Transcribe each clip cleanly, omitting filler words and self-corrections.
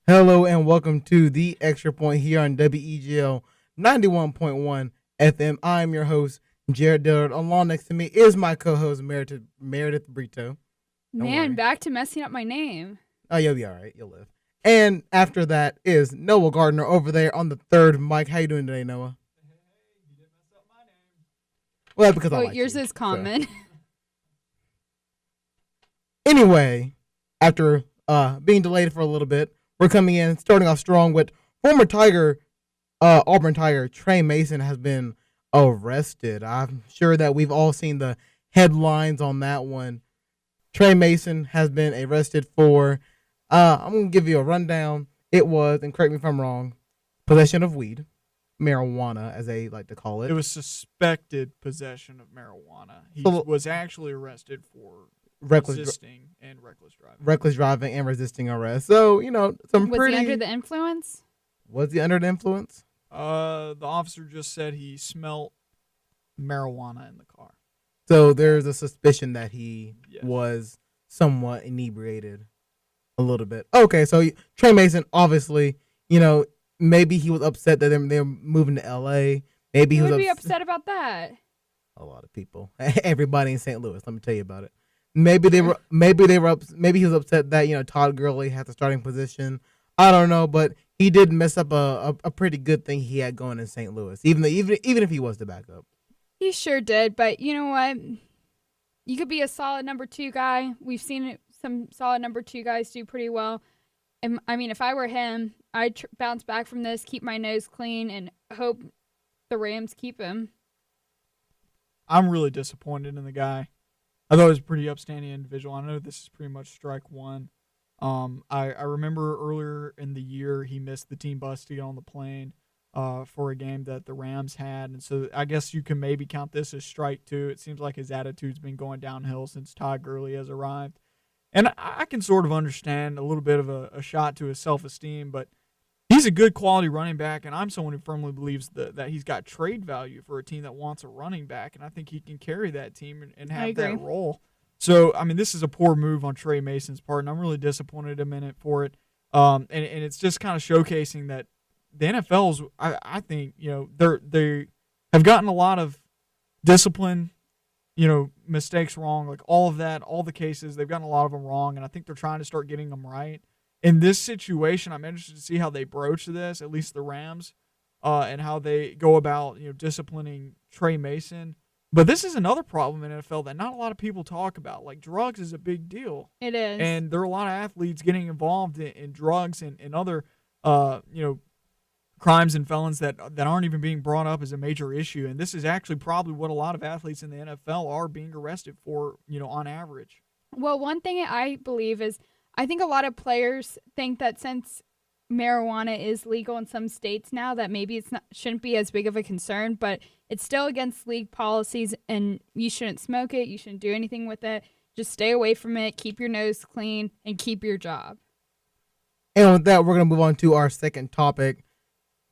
Hello and welcome to the Extra Point here on WEGL 91.1 FM. I'm your host, Jared Dillard. Along next to me is my co-host, Meredith Brito. Don't Man, worry. back to messing up my name. Oh, you'll be all right. You'll live. And after that is Noah Gardner over there on the third mic. How you doing today, Noah? You didn't mess up my name. Well, that's because I Well, like yours you, is common. Anyway, after being delayed for a little bit, we're coming in, starting off strong with former Auburn Tiger Trey Mason has been arrested. I'm sure that we've all seen the headlines on that one. Trey Mason has been arrested for, I'm going to give you a rundown. It was, and correct me if I'm wrong, possession of weed, marijuana, as they like to call it. It was suspected possession of marijuana. He So- was actually arrested for reckless resisting and reckless driving. reckless driving and resisting arrest. So, some Was pretty... he under the influence? Was he under the influence? The officer just said he smelt marijuana in the car. So there's a suspicion that he Yes. was somewhat inebriated a little bit. Okay, so Trey Mason, obviously, maybe he was upset that they're moving to L.A. Maybe he Who was would be upset about that? A lot of people, everybody in St. Louis. Let me tell you about it. Maybe he was upset that Todd Gurley had the starting position. I don't know, but he did mess up a pretty good thing he had going in St. Louis, even if he was the backup. He sure did, but you know what? You could be a solid number two guy. We've seen some solid number two guys do pretty well. And I mean, if I were him, I'd bounce back from this, keep my nose clean, and hope the Rams keep him. I'm really disappointed in the guy. I thought he was a pretty upstanding individual. I know this is pretty much strike one. I remember earlier in the year he missed the team bus to get on the plane for a game that the Rams had. And so I guess you can maybe count this as strike two. It seems like his attitude's been going downhill since Todd Gurley has arrived. And I can sort of understand a little bit of a shot to his self-esteem, but he's a good quality running back, and I'm someone who firmly believes that he's got trade value for a team that wants a running back, and I think he can carry that team and have that role. So, I mean, this is a poor move on Trey Mason's part, and I'm really disappointed in it for it. And it's just kind of showcasing that the NFL's, I think, they have gotten a lot of discipline, mistakes wrong, like all of that, all the cases, they've gotten a lot of them wrong, and I think they're trying to start getting them right. In this situation, I'm interested to see how they broach this, at least the Rams, and how they go about disciplining Trey Mason. But this is another problem in NFL that not a lot of people talk about. Like, drugs is a big deal. It is. And there are a lot of athletes getting involved in drugs and other crimes and felons that aren't even being brought up as a major issue. And this is actually probably what a lot of athletes in the NFL are being arrested for, on average. Well, one thing I believe is I think a lot of players think that since marijuana is legal in some states now, that maybe shouldn't be as big of a concern, but it's still against league policies, and you shouldn't smoke it. You shouldn't do anything with it. Just stay away from it. Keep your nose clean and keep your job. And with that, we're going to move on to our second topic.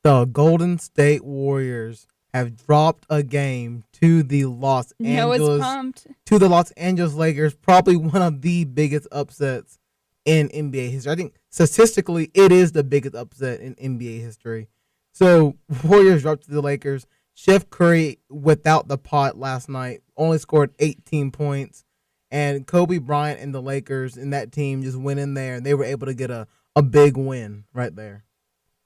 The Golden State Warriors have dropped a game to the Los Angeles Lakers, probably one of the biggest upsets in NBA history. I think statistically it is the biggest upset in NBA history. So Warriors dropped to the Lakers. Chef Curry, without the pot last night, only scored 18 points. And Kobe Bryant and the Lakers and that team just went in there and they were able to get a big win right there.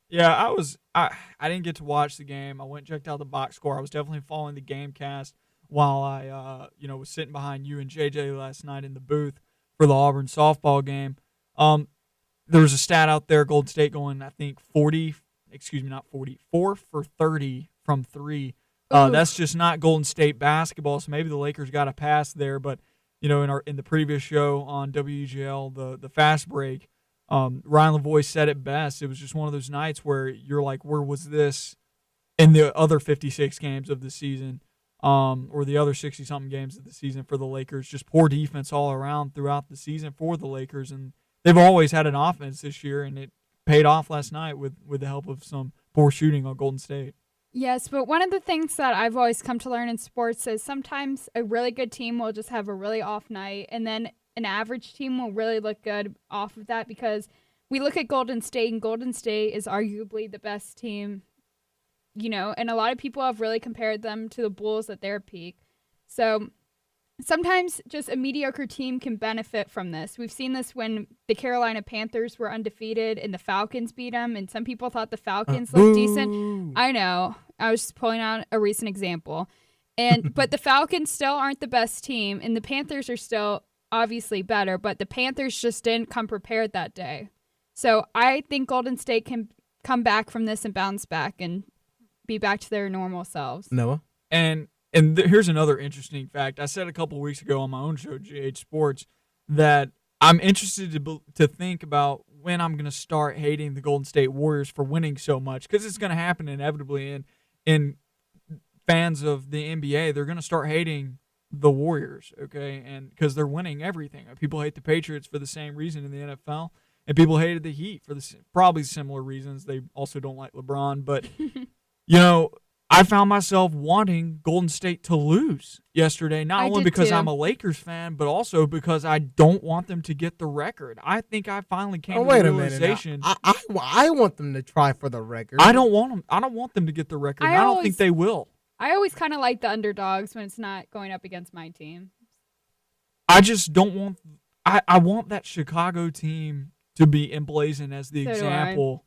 Yeah, I didn't get to watch the game. I went and checked out the box score. I was definitely following the game cast while I was sitting behind you and JJ last night in the booth for the Auburn softball game. There was a stat out there, Golden State going, I think, 4 for 30 from three. That's just not Golden State basketball, so maybe the Lakers got a pass there. But, in the previous show on WGL, the fast break, Ryan Lavoie said it best. It was just one of those nights where you're like, where was this in the other 56 games of the season, or the other 60-something games of the season for the Lakers? Just poor defense all around throughout the season for the Lakers, and they've always had an offense this year, and it paid off last night with the help of some poor shooting on Golden State. Yes, but one of the things that I've always come to learn in sports is sometimes a really good team will just have a really off night, and then an average team will really look good off of that, because we look at Golden State, and Golden State is arguably the best team, and a lot of people have really compared them to the Bulls at their peak. So sometimes just a mediocre team can benefit from this. We've seen this when the Carolina Panthers were undefeated and the Falcons beat them, and some people thought the Falcons looked decent. I know. I was just pulling out a recent example. But the Falcons still aren't the best team, and the Panthers are still obviously better, but the Panthers just didn't come prepared that day. So I think Golden State can come back from this and bounce back and be back to their normal selves. Noah? And here's another interesting fact. I said a couple of weeks ago on my own show, GH Sports, that I'm interested to think about when I'm going to start hating the Golden State Warriors for winning so much, because it's going to happen inevitably. And fans of the NBA, they're going to start hating the Warriors, okay? And because they're winning everything. People hate the Patriots for the same reason in the NFL, and people hated the Heat for probably similar reasons. They also don't like LeBron, but I found myself wanting Golden State to lose yesterday, not only because I'm a Lakers fan, but also because I don't want them to get the record. I think I finally came to the realization. I want them to try for the record. I don't want them to get the record. I don't think they will. I always kind of like the underdogs when it's not going up against my team. I just don't want – I want that Chicago team to be emblazoned as the example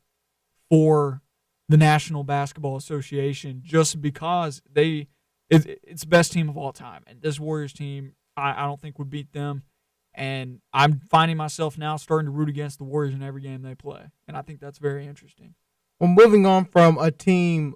for the National Basketball Association, just because it's the best team of all time. And this Warriors team, I don't think would beat them. And I'm finding myself now starting to root against the Warriors in every game they play. And I think that's very interesting. Well, moving on from the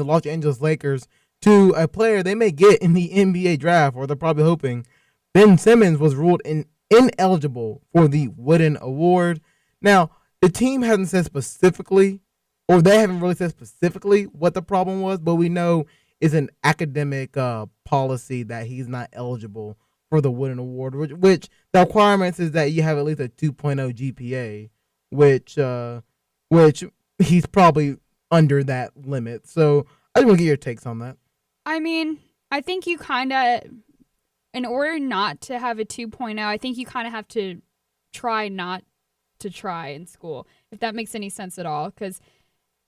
Los Angeles Lakers to a player they may get in the NBA draft, or they're probably hoping, Ben Simmons was ruled ineligible for the Wooden Award. Now, the team hasn't said specifically, or they haven't really said specifically what the problem was, but we know it's an academic policy that he's not eligible for the Wooden Award, which the requirements is that you have at least a 2.0 GPA, which he's probably under that limit. So I just want to get your takes on that. I mean, I think you kind of, in order not to have a 2.0, I think you kind of have to try not to try in school, if that makes any sense at all. Because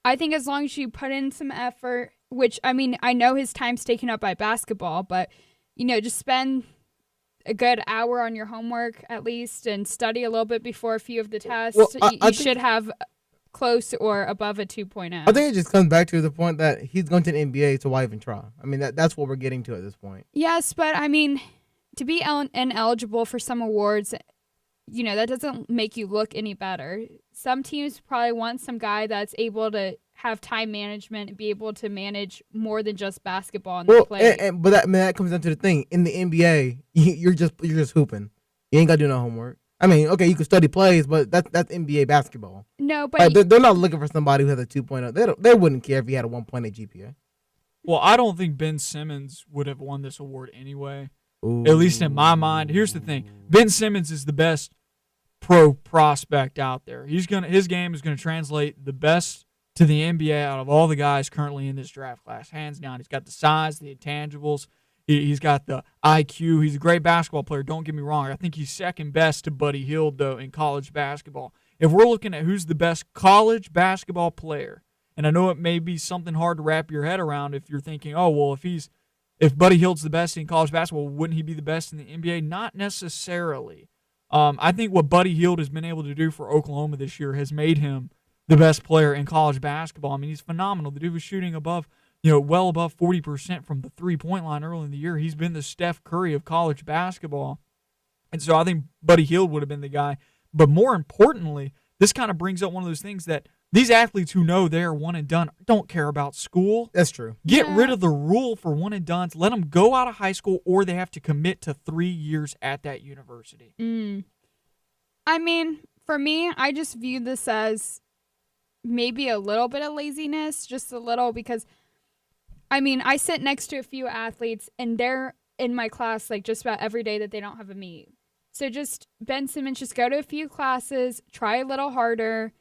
I think as long as you put in some effort, which, I mean, I know his time's taken up by basketball, but, just spend a good hour on your homework at least and study a little bit before a few of the tests. Well, you should have close or above a 2.0. I think it just comes back to the point that he's going to the NBA, so why even try? I mean, that's what we're getting to at this point. Yes, but I mean, to be ineligible for some awards, that doesn't make you look any better. Some teams probably want some guy that's able to have time management and be able to manage more than just basketball and play. But that comes down to the thing. In the NBA, you're just hooping. You ain't got to do no homework. I mean, okay, you can study plays, but that's NBA basketball. No, but they're not looking for somebody who has a 2.0. They wouldn't care if he had a 1.8 GPA. Well, I don't think Ben Simmons would have won this award anyway. Ooh. At least in my mind. Here's the thing: Ben Simmons is the best pro prospect out there. His game is gonna translate the best to the NBA out of all the guys currently in this draft class, hands down. He's got the size, the intangibles. He's got the IQ. He's a great basketball player. Don't get me wrong. I think he's second best to Buddy Hield, though, in college basketball. If we're looking at who's the best college basketball player, and I know it may be something hard to wrap your head around if you're thinking, oh, well, if Buddy Hield's the best in college basketball, wouldn't he be the best in the NBA? Not necessarily. I think what Buddy Hield has been able to do for Oklahoma this year has made him the best player in college basketball. I mean, he's phenomenal. The dude was shooting well above 40% from the three-point line early in the year. He's been the Steph Curry of college basketball. And so I think Buddy Hield would have been the guy. But more importantly, this kind of brings up one of those things that these athletes who know they're one and done don't care about school. That's true. Get rid of the rule for one and dones. Let them go out of high school, or they have to commit to 3 years at that university. I mean, for me, I just view this as maybe a little bit of laziness, just a little, because I mean, I sit next to a few athletes, and they're in my class like just about every day that they don't have a meet. So just Ben Simmons, just go to a few classes, try a little harder,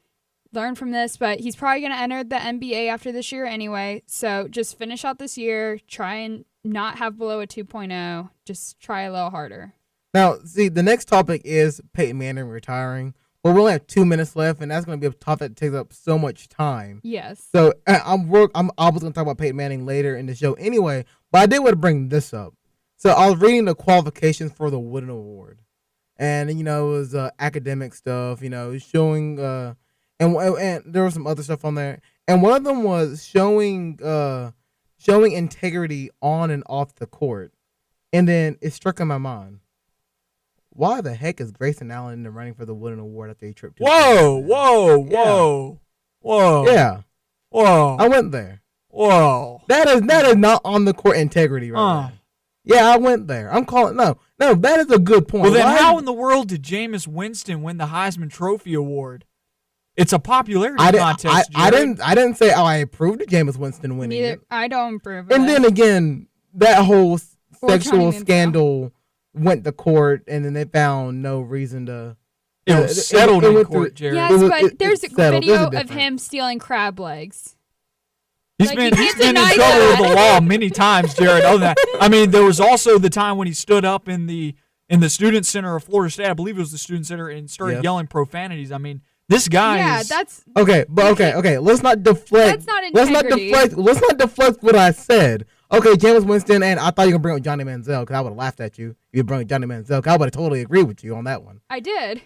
learn from this. But he's probably going to enter the NBA after this year anyway. So just finish out this year, try and not have below a 2.0. Just try a little harder. Now, see, the next topic is Peyton Manning retiring. but we only have 2 minutes left, and that's going to be a topic that takes up so much time. Yes. So I was going to talk about Peyton Manning later in the show anyway, but I did want to bring this up. So I was reading the qualifications for the Wooden Award, and it was academic stuff, showing and there was some other stuff on there, and one of them was showing integrity on and off the court, and then it struck in my mind. Why the heck is Grayson Allen in the running for the Wooden Award after he tripped? Whoa. Yeah. Whoa. I went there. Whoa. That is not on the court integrity right now. Yeah, I went there. I'm calling no, that is a good point. Well, then how in the world did Jameis Winston win the Heisman Trophy Award? It's a popularity contest. I didn't say I approved of Jameis Winston winning it. I don't approve of And it. then again, that whole sexual Manziel. scandal went to court, and then they found no reason to. It was settled in court, Jared. Yes, but there's a settled. video There's a of difference. him stealing crab legs. He's Like, been you can't in deny trouble with that. the law many times, Jared. Other than that, I mean, there was also the time when he stood up in the student center of Florida State. I believe it was the student center, and started yelling profanities. I mean, this guy Yeah, is. that's Okay. Let's not deflect. That's not Let's not integrity. deflect. Let's not deflect what I said. Okay, Jameis Winston, and I thought you were gonna bring up Johnny Manziel because I would have laughed at you if you brought up Johnny Manziel. 'Cause I would have totally agreed with you on that one. I did.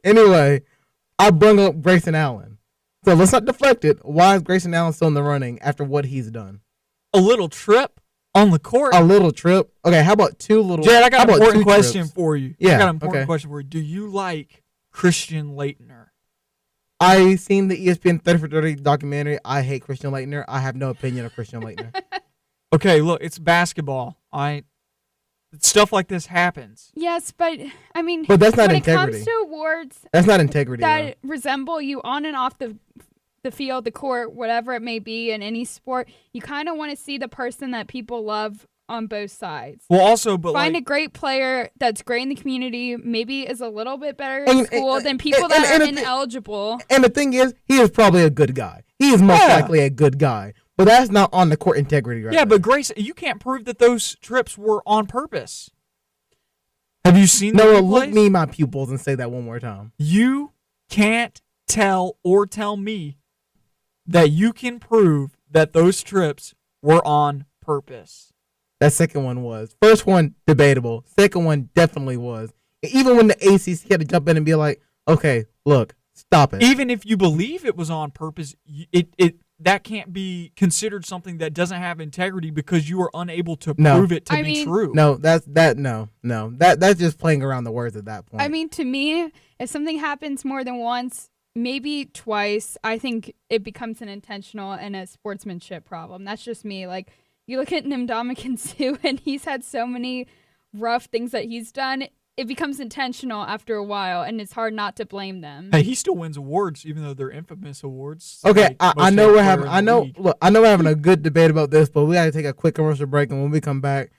Anyway, I brought up Grayson Allen. So let's not deflect it. Why is Grayson Allen still in the running after what he's done? A little trip on the court. A little trip. Okay, how about two little? Jared, I got how an about important two question trips? for you. Yeah, I got an important okay. question for you. Do you like Christian Laettner? I seen the ESPN 30 for 30 documentary. I hate Christian Laettner. I have no opinion of Christian Laettner. Okay, look, it's basketball. Stuff like this happens. Yes, but I mean, But that's not when integrity. it comes to awards That's not integrity. that resemble you on and off the field, the court, whatever it may be in any sport, you kind of want to see the person that people love on both sides. Well, also, but Find like, a great player that's great in the community, maybe is a little bit better And- in school and- than people and- that and are the thing- ineligible. And the thing is, he is probably a good guy. He is most Yeah. likely a good guy. But that's not on the court integrity right yeah, now. but Grace, you can't prove that those trips were on purpose. Have you seen the Noah, look replays? me in my pupils and say that one more time. You can't tell me that you can prove that those trips were on purpose. That second one was. First one, debatable. Second one definitely was. Even when the ACC had to jump in and be like, okay, look, stop it. Even if you believe it was on purpose, that can't be considered something that doesn't have integrity because you are unable to No. prove it to I be mean- true. No, that's just playing around the words at that point. I mean, to me, if something happens more than once, maybe twice, I think it becomes an intentional and a sportsmanship problem. That's just me. Like, you look at Ndamukong Suh, and he's had so many rough things that he's done. It becomes intentional after a while, and it's hard not to blame them. Hey, he still wins awards, even though they're infamous awards. Okay, like I most know hated we're player having. in I the know. league. Look, I know we're having a good debate about this, but we got to take a quick commercial break, and when we come back,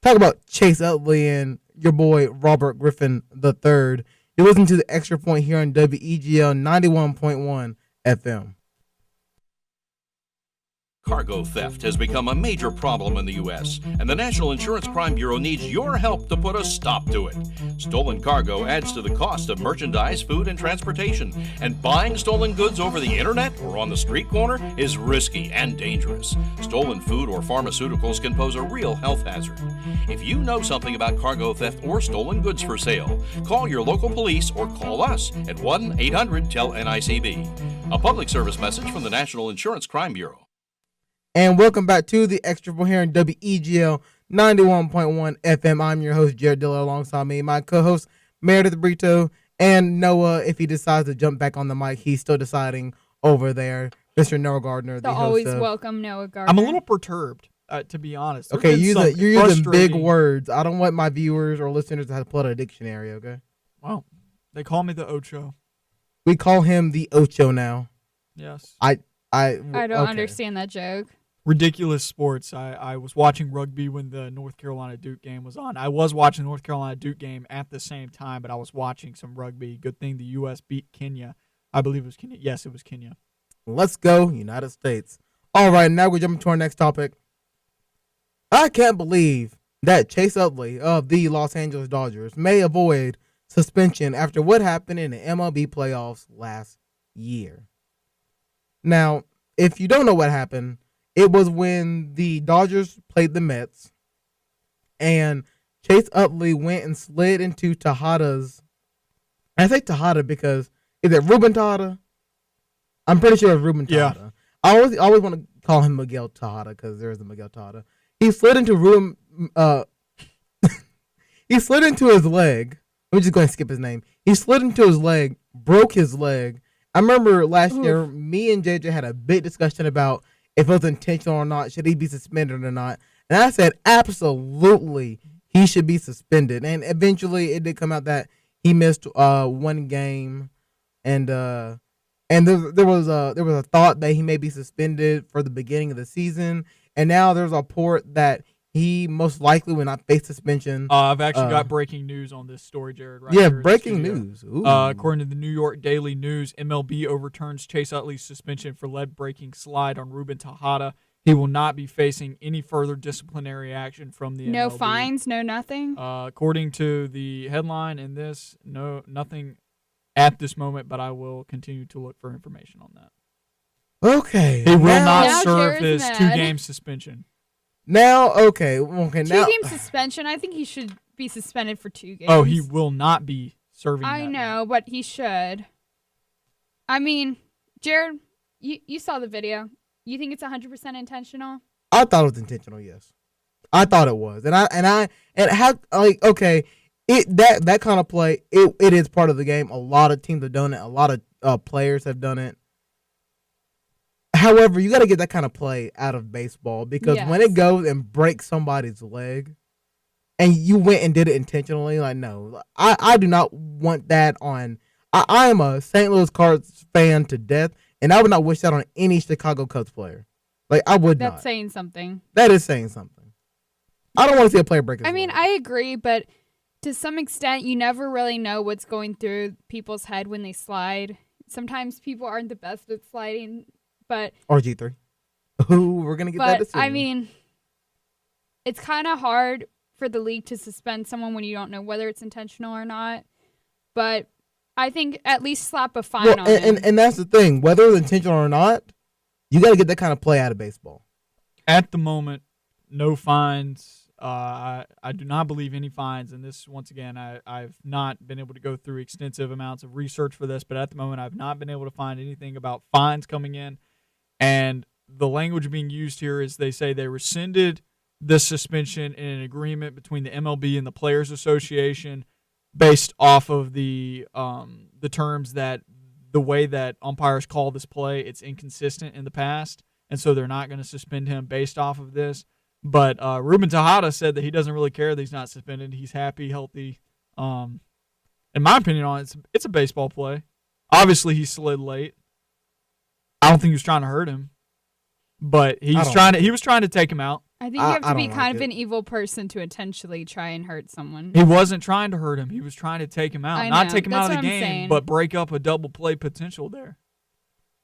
talk about Chase Utley and your boy Robert Griffin III. You listen to the Extra Point here on WEGL 91.1 FM. Cargo theft has become a major problem in the U.S., and the National Insurance Crime Bureau needs your help to put a stop to it. Stolen cargo adds to the cost of merchandise, food, and transportation, and buying stolen goods over the internet or on the street corner is risky and dangerous. Stolen food or pharmaceuticals can pose a real health hazard. If you know something about cargo theft or stolen goods for sale, call your local police or call us at 1-800-TEL-NICB. A public service message from the National Insurance Crime Bureau. And welcome back to the Extra Point here on WEGL 91.1 FM. I'm your host, Jared Diller, alongside me, my co-host, Meredith Brito, and Noah. If he decides to jump back on the mic, he's still deciding over there. Mr. Noah Gardner, the The host always of... welcome Noah Gardner. I'm a little perturbed, to be honest. There's Okay, been you're some using big frustrating- words. I don't want my viewers or listeners to have to pull out a dictionary, okay? Well, they call me the Ocho. We call him the Ocho now. Yes. I don't okay. understand that joke. Ridiculous sports. I was watching rugby when the North Carolina Duke game was on. I was watching the North Carolina Duke game at the same time, but I was watching some rugby. Good thing the U.S. beat Kenya. I believe it was Kenya. Yes, it was Kenya. Let's go, United States. All right, now we're jumping to our next topic. I can't believe that Chase Utley of the Los Angeles Dodgers may avoid suspension after what happened in the MLB playoffs last year. Now, if you don't know what happened, it was when the Dodgers played the Mets and Chase Utley went and slid into Tejada's. I say Tejada because is it Ruben Tejada? I'm pretty sure it's Ruben Tejada. I always want to call him Miguel Tejada because there is a Miguel Tejada. He slid into he slid into his leg. I'm just going to skip his name. He slid into his leg, broke his leg. I remember last year, me and JJ had a big discussion about if it was intentional or not, should he be suspended or not. And I said, absolutely, he should be suspended. And eventually, it did come out that he missed one game, and there was a thought that he may be suspended for the beginning of the season. And now there's a report that he most likely will not face suspension. I've actually got breaking news on this story, Jared. Right yeah, here breaking news. According to the New York Daily News, MLB overturns Chase Utley's suspension for lead-breaking slide on Ruben Tejada. He will not be facing any further disciplinary action from the No MLB. fines, no nothing? According to the headline in this, nothing at this moment, but I will continue to look for information on that. Okay. He will Now not serve Jared's his mad. 2-game suspension. Now, okay. Now, 2-game suspension. I think he should be suspended for 2 games. Oh, he will not be serving I that know, but he should. I mean, Jared, you saw the video. You think it's 100% intentional? I thought it was intentional. Yes, I thought it was, and how like okay, that kind of play it is part of the game. A lot of teams have done it. A lot of players have done it. However, you got to get that kind of play out of baseball because when it goes and breaks somebody's leg, and you went and did it intentionally, like no, I do not want that on. I am a St. Louis Cardinals fan to death, and I would not wish that on any Chicago Cubs player. Like I would not. That's saying something. That is saying something. I don't want to see a player break his leg. I mean, I agree, but to some extent, you never really know what's going through people's head when they slide. Sometimes people aren't the best at sliding, but RG3. Ooh, we're gonna get that but decision. I mean, it's kind of hard for the league to suspend someone when you don't know whether it's intentional or not. But I think at least slap a fine on him. And that's the thing. Whether it's intentional or not, you got to get that kind of play out of baseball. At the moment, no fines. I do not believe any fines. And this, once again, I've not been able to go through extensive amounts of research for this, but at the moment, I've not been able to find anything about fines coming in. And the language being used here is they say they rescinded the suspension in an agreement between the MLB and the Players Association based off of the terms that the way that umpires call this play, it's inconsistent in the past, and so they're not going to suspend him based off of this. But Ruben Tejada said that he doesn't really care that he's not suspended. He's happy, healthy. In my opinion on it, it's a baseball play. Obviously, he slid late. I don't think he was trying to hurt him, but he was trying to take him out. I think you have to be don't kind like of it. an evil person to intentionally try and hurt someone. He wasn't trying to hurt him. He was trying to take him out. I Not know. take him That's out of the what I'm game, saying. but break up a double play potential there.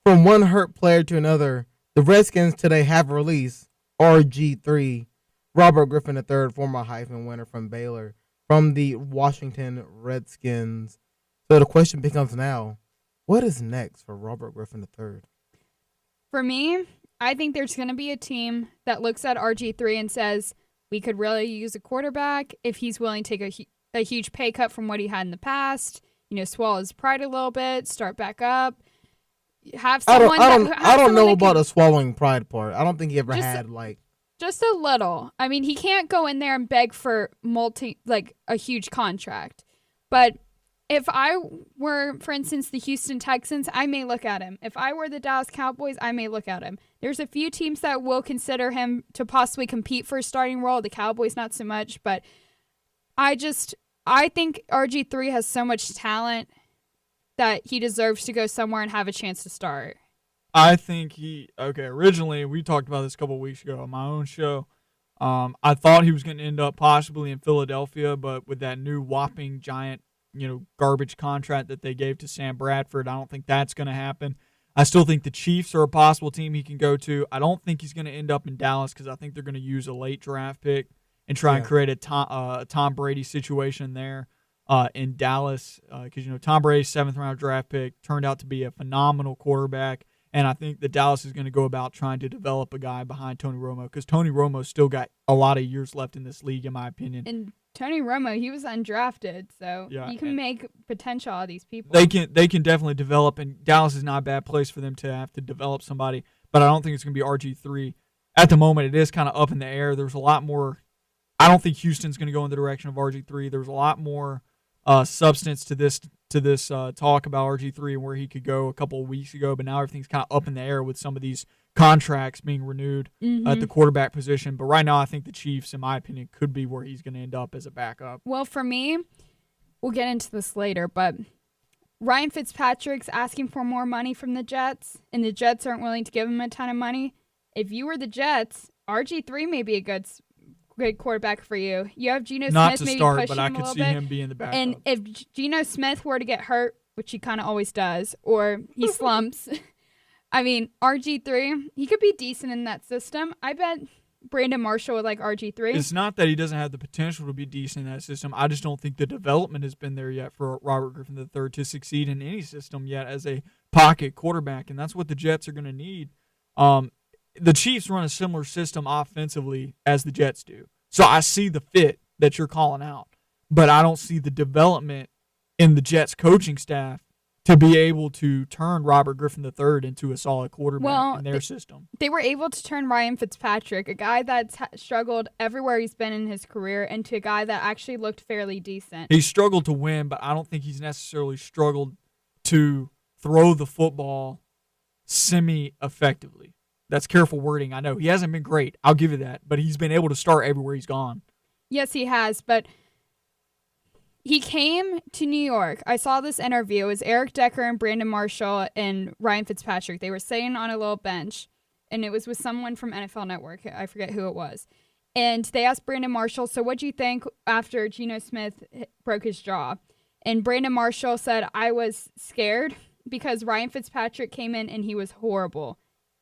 From one hurt player to another, the Redskins today have released RG3, Robert Griffin III, former Heisman winner from Baylor, from the Washington Redskins. So the question becomes now, what is next for Robert Griffin III? For me, I think there's going to be a team that looks at RG3 and says, we could really use a quarterback if he's willing to take a huge pay cut from what he had in the past, swallow his pride a little bit, start back up, have someone I don't know about the swallowing pride part. I don't think he ever Just- had like just a little. I mean, he can't go in there and beg for a huge contract. But if I were, for instance, the Houston Texans, I may look at him. If I were the Dallas Cowboys, I may look at him. There's a few teams that will consider him to possibly compete for a starting role. The Cowboys, not so much. But I think RG3 has so much talent that he deserves to go somewhere and have a chance to start. I think originally we talked about this a couple of weeks ago on my own show. I thought he was going to end up possibly in Philadelphia, but with that new whopping giant, garbage contract that they gave to Sam Bradford, I don't think that's going to happen. I still think the Chiefs are a possible team he can go to. I don't think he's going to end up in Dallas because I think they're going to use a late draft pick and try and create a Tom Brady situation there. in Dallas because, Tom Brady's 7th-round draft pick turned out to be a phenomenal quarterback. And I think that Dallas is going to go about trying to develop a guy behind Tony Romo because Tony Romo's still got a lot of years left in this league, in my opinion. And Tony Romo, he was undrafted, so Yeah, you can make potential out of these people. They can definitely develop, and Dallas is not a bad place for them to have to develop somebody. But I don't think it's going to be RG3 at the moment. It is kind of up in the air. There's a lot more. I don't think Houston's going to go in the direction of RG3. There's a lot more substance to this talk about RG3 and where he could go a couple of weeks ago, but now everything's kind of up in the air with some of these contracts being renewed at the quarterback position. But right now, I think the Chiefs, in my opinion, could be where he's going to end up as a backup. Well, for me, we'll get into this later, but Ryan Fitzpatrick's asking for more money from the Jets, and the Jets aren't willing to give him a ton of money. If you were the Jets, RG3 may be a good quarterback for you. You have Geno Not Smith to maybe start, pushing but I him a could little see bit. him being the backup. And if Geno Smith were to get hurt, which he kind of always does, or he slumps, I mean, RG3, he could be decent in that system. I bet Brandon Marshall would like RG3. It's not that he doesn't have the potential to be decent in that system. I just don't think the development has been there yet for Robert Griffin III to succeed in any system yet as a pocket quarterback, and that's what the Jets are going to need. The Chiefs run a similar system offensively as the Jets do. So I see the fit that you're calling out, but I don't see the development in the Jets coaching staff to be able to turn Robert Griffin III into a solid quarterback in their system. They were able to turn Ryan Fitzpatrick, a guy that's struggled everywhere he's been in his career, into a guy that actually looked fairly decent. He struggled to win, but I don't think he's necessarily struggled to throw the football semi-effectively. That's careful wording. I know he hasn't been great. I'll give you that. But he's been able to start everywhere he's gone. Yes, he has. But he came to New York. I saw this interview. It was Eric Decker and Brandon Marshall and Ryan Fitzpatrick. They were sitting on a little bench, and it was with someone from NFL Network. I forget who it was. And they asked Brandon Marshall, so what do you think after Geno Smith broke his jaw? And Brandon Marshall said, I was scared because Ryan Fitzpatrick came in and he was horrible.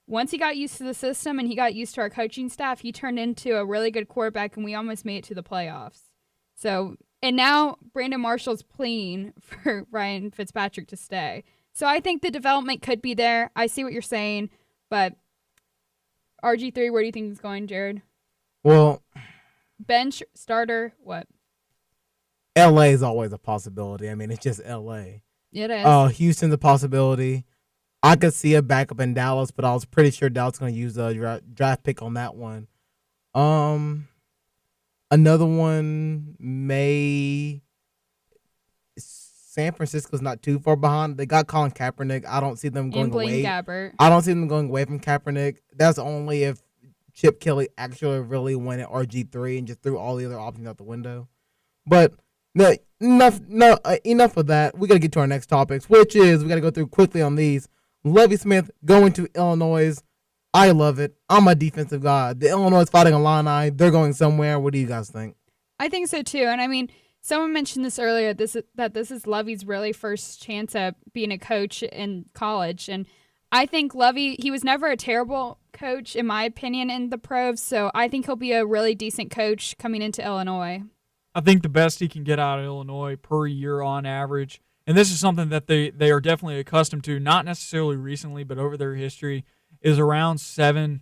Once he got used to the system and he got used to our coaching staff, he turned into a really good quarterback, and we almost made it to the playoffs. So, and now Brandon Marshall's pleading for Ryan Fitzpatrick to stay. So I think the development could be there. I see what you're saying, but RG3, where do you think he's going, Jared? Well, Bench, starter, what? LA is always a possibility. I mean, it's just LA. It is. Houston's a possibility. I could see a backup in Dallas, but I was pretty sure Dallas is going to use a draft pick on that one. Another one San Francisco's not too far behind. They got Colin Kaepernick. I don't see them going away. Gabbert. I don't see them going away from Kaepernick. That's only if Chip Kelly actually really went at RG3 and just threw all the other options out the window. But enough of that. We got to get to our next topics, which is we got to go through quickly on these. Lovie Smith going to Illinois. I love it. I'm a defensive guy. The Illinois is fighting Illini. They're going somewhere. What do you guys think? I think so too. And I mean, someone mentioned this earlier. That this is Lovie's really first chance at being a coach in college, and I think Lovie, he was never a terrible coach in my opinion in the pros. So I think he'll be a really decent coach coming into Illinois. I think the best he can get out of Illinois per year on average. And this is something that they are definitely accustomed to, not necessarily recently, but over their history, is around 7-8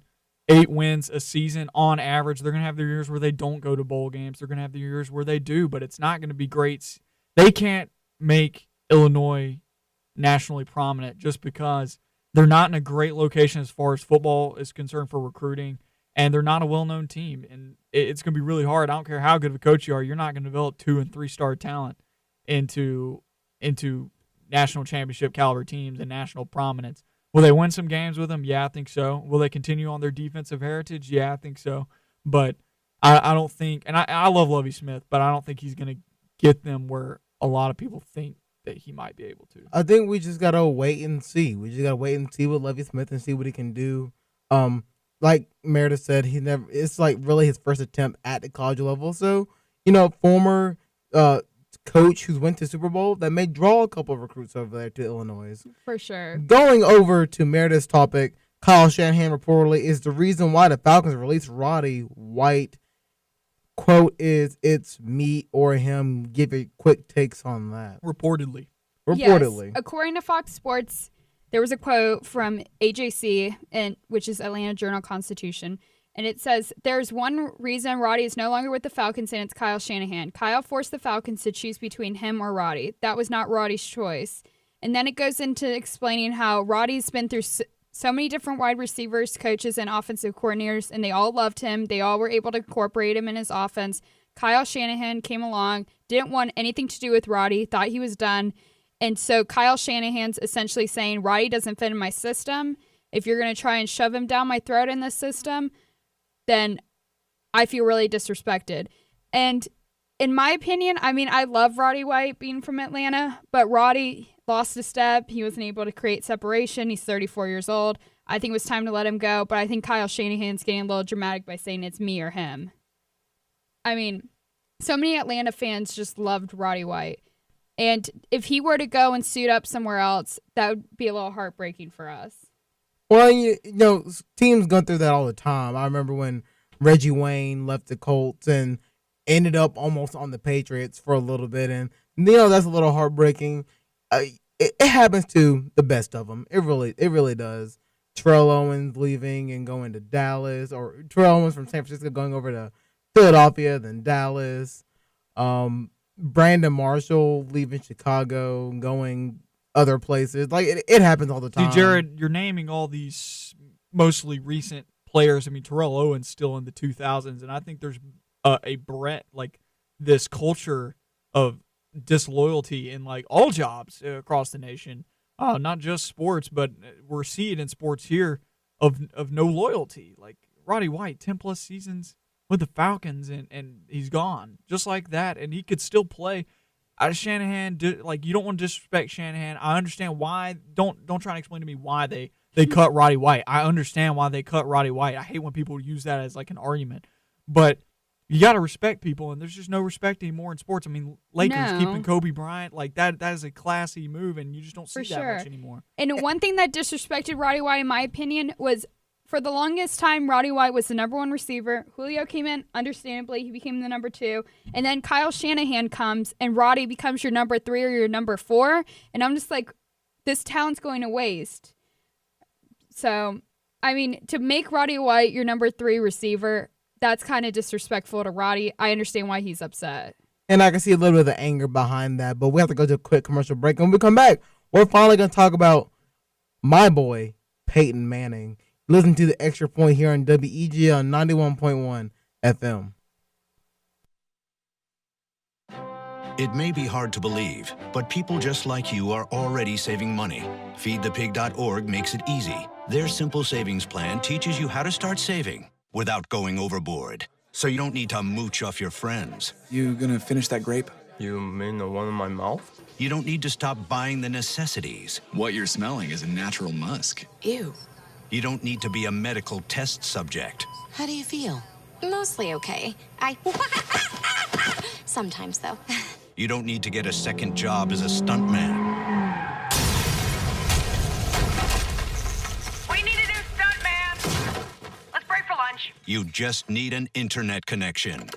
wins a season on average. They're going to have their years where they don't go to bowl games. They're going to have their years where they do, but it's not going to be great. They can't make Illinois nationally prominent just because they're not in a great location as far as football is concerned for recruiting, and they're not a well-known team. And it's going to be really hard. I don't care how good of a coach you are. You're not going to develop 2- and 3-star talent into national championship caliber teams and national prominence. Will they win some games with them? Yeah, I think so. Will they continue on their defensive heritage? Yeah, I think so. But I don't think, and I love Lovie Smith, but I don't think he's going to get them where a lot of people think that he might be able to. I think we just got to wait and see. We just got to wait and see with Lovie Smith and see what he can do. Like Meredith said, it's like really his first attempt at the college level. So, former coach who's went to Super Bowl, that may draw a couple of recruits over there to Illinois. For sure. Going over to Meredith's topic, Kyle Shanahan reportedly is the reason why the Falcons released Roddy White. quote is, "It's me or him." Give your quick takes on that. Reportedly. Reportedly. Yes. According to Fox Sports, there was a quote from AJC, which is Atlanta Journal-Constitution, and it says, "There's one reason Roddy is no longer with the Falcons, and it's Kyle Shanahan. Kyle forced the Falcons to choose between him or Roddy. That was not Roddy's choice." And then it goes into explaining how Roddy's been through so many different wide receivers, coaches, and offensive coordinators, and they all loved him. They all were able to incorporate him in his offense. Kyle Shanahan came along, didn't want anything to do with Roddy, thought he was done. And so Kyle Shanahan's essentially saying, Roddy doesn't fit in my system. If you're going to try and shove him down my throat in this system, then I feel really disrespected. And in my opinion, I mean, I love Roddy White being from Atlanta, but Roddy lost a step. He wasn't able to create separation. He's 34 years old. I think it was time to let him go, but I think Kyle Shanahan's getting a little dramatic by saying it's me or him. I mean, so many Atlanta fans just loved Roddy White. And if he were to go and suit up somewhere else, that would be a little heartbreaking for us. Well, you know, teams go through that all the time. I remember when Reggie Wayne left the Colts and ended up almost on the Patriots for a little bit. And, you know, that's a little heartbreaking. It happens to the best of them. It really does. Terrell Owens leaving and going to Dallas, or Terrell Owens from San Francisco going over to Philadelphia, then Dallas. Brandon Marshall leaving Chicago, going other places. Like, it happens all the time. See, Jared, you're naming all these mostly recent players. I mean, Terrell Owens still in the 2000s, and I think there's a breadth, like this culture of disloyalty in like all jobs across the nation, not just sports, but we're seeing in sports here of no loyalty. Like Roddy White, 10 plus seasons with the Falcons, and he's gone just like that, and he could still play. Shanahan, like, you don't want to disrespect Shanahan. I understand why. Don't try and explain to me why they cut Roddy White. I understand why they cut Roddy White. I hate when people use that as like an argument, but you got to respect people, and there's just no respect anymore in sports. I mean, Lakers keeping Kobe Bryant, like that is a classy move, and you just don't see that much anymore. And one thing that disrespected Roddy White, in my opinion, was for the longest time, Roddy White was the number one receiver. Julio came in, understandably, he became the number two. And then Kyle Shanahan comes, and Roddy becomes your number 3 or your number 4. And I'm just like, this talent's going to waste. So, I mean, to make Roddy White your number 3 receiver, that's kind of disrespectful to Roddy. I understand why he's upset. And I can see a little bit of the anger behind that, but we have to go to a quick commercial break. And when we come back, we're finally going to talk about my boy, Peyton Manning. Listen to the Extra Point here on WEGL 91.1 FM. It may be hard to believe, but people just like you are already saving money. FeedThePig.org makes it easy. Their simple savings plan teaches you how to start saving without going overboard, so you don't need to mooch off your friends. You gonna finish that grape? You mean the one in my mouth? You don't need to stop buying the necessities. What you're smelling is a natural musk. Ew. You don't need to be a medical test subject. How do you feel? Mostly okay. Sometimes, though. You don't need to get a second job as a stuntman. We need a new stuntman. Let's break for lunch. You just need an internet connection.